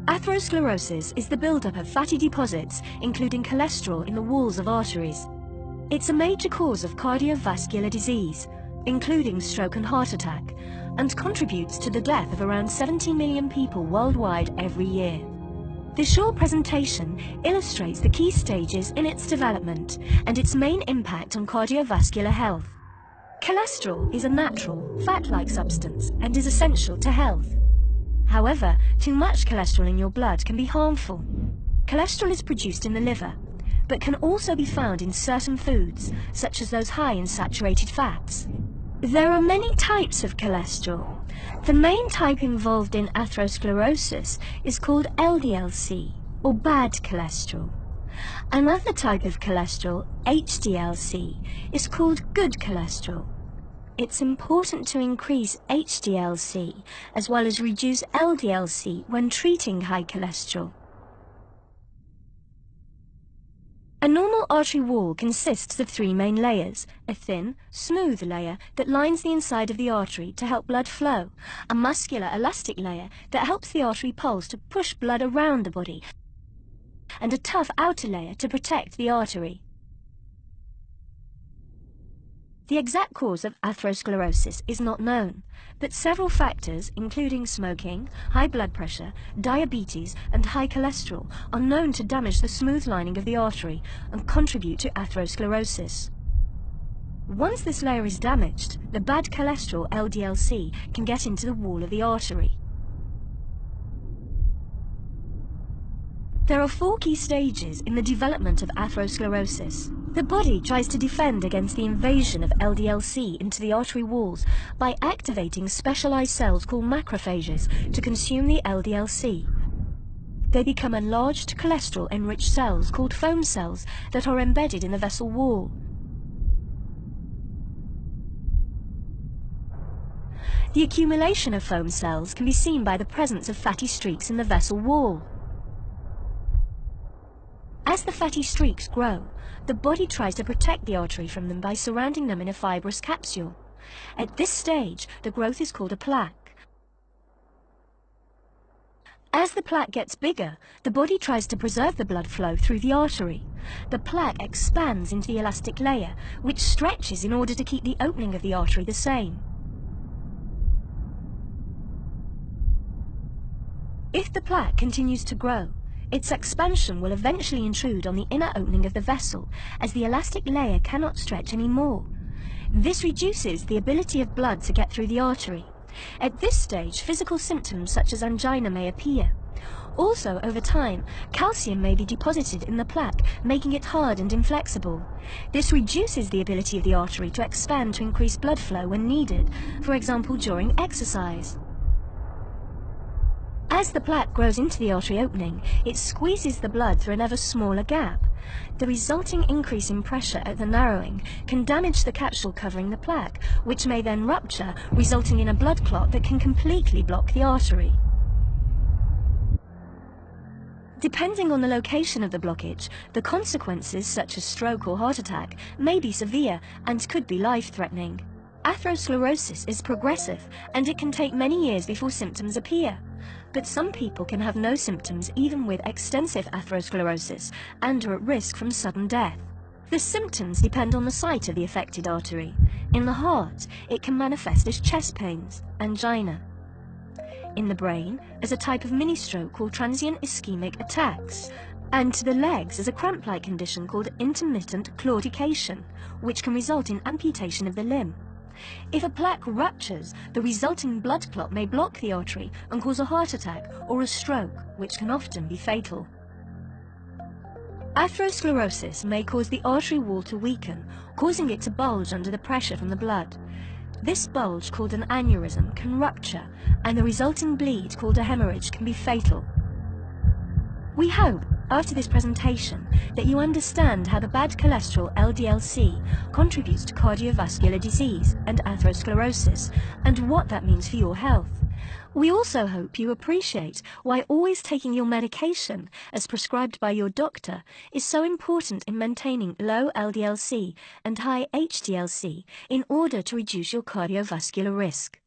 Atherosclerosis is the buildup of fatty deposits, including cholesterol, in the walls of arteries. It's a major cause of cardiovascular disease, including stroke and heart attack, and contributes to the death of around 70 million people worldwide every year. This short presentation illustrates the key stages in its development and its main impact on cardiovascular health. Cholesterol is a natural, fat-like substance and is essential to health. However, too much cholesterol in your blood can be harmful. Cholesterol is produced in the liver, but can also be found in certain foods, such as those high in saturated fats. There are many types of cholesterol. The main type involved in atherosclerosis is called LDL-C, or bad cholesterol. Another type of cholesterol, HDL-C, is called good cholesterol. It's important to increase HDL-C as well as reduce LDL-C when treating high cholesterol. A normal artery wall consists of three main layers: a thin, smooth layer that lines the inside of the artery to help blood flow, a muscular, elastic layer that helps the artery pulse to push blood around the body, and a tough outer layer to protect the artery. The exact cause of atherosclerosis is not known, but several factors, including smoking, high blood pressure, diabetes, and high cholesterol, are known to damage the smooth lining of the artery and contribute to atherosclerosis. Once this layer is damaged, the bad cholesterol, LDL-C, can get into the wall of the artery. There are four key stages in the development of atherosclerosis. The body tries to defend against the invasion of LDL-C into the artery walls by activating specialized cells called macrophages to consume the LDL-C. They become enlarged cholesterol-enriched cells called foam cells that are embedded in the vessel wall. The accumulation of foam cells can be seen by the presence of fatty streaks in the vessel wall. As the fatty streaks grow, the body tries to protect the artery from them by surrounding them in a fibrous capsule. At this stage, the growth is called a plaque. As the plaque gets bigger, the body tries to preserve the blood flow through the artery. The plaque expands into the elastic layer, which stretches in order to keep the opening of the artery the same. If the plaque continues to grow, its expansion will eventually intrude on the inner opening of the vessel, as the elastic layer cannot stretch anymore. This reduces the ability of blood to get through the artery. At this stage, physical symptoms such as angina may appear. Also, over time, calcium may be deposited in the plaque, making it hard and inflexible. This reduces the ability of the artery to expand to increase blood flow when needed, for example during exercise. As the plaque grows into the artery opening, it squeezes the blood through an ever smaller gap. The resulting increase in pressure at the narrowing can damage the capsule covering the plaque, which may then rupture, resulting in a blood clot that can completely block the artery. Depending on the location of the blockage, the consequences, such as stroke or heart attack, may be severe and could be life-threatening. Atherosclerosis is progressive, and it can take many years before symptoms appear. But some people can have no symptoms even with extensive atherosclerosis and are at risk from sudden death. The symptoms depend on the site of the affected artery. In the heart, it can manifest as chest pains, angina. In the brain, as a type of mini-stroke called transient ischemic attacks. And to the legs as a cramp-like condition called intermittent claudication, which can result in amputation of the limb. If a plaque ruptures, the resulting blood clot may block the artery and cause a heart attack or a stroke, which can often be fatal. Atherosclerosis may cause the artery wall to weaken, causing it to bulge under the pressure from the blood. This bulge, called an aneurysm, can rupture, and the resulting bleed, called a hemorrhage, can be fatal. We hope, after this presentation, that you understand how the bad cholesterol, LDL-C, contributes to cardiovascular disease and atherosclerosis, and what that means for your health. We also hope you appreciate why always taking your medication, as prescribed by your doctor, is so important in maintaining low LDL-C and high HDL-C in order to reduce your cardiovascular risk.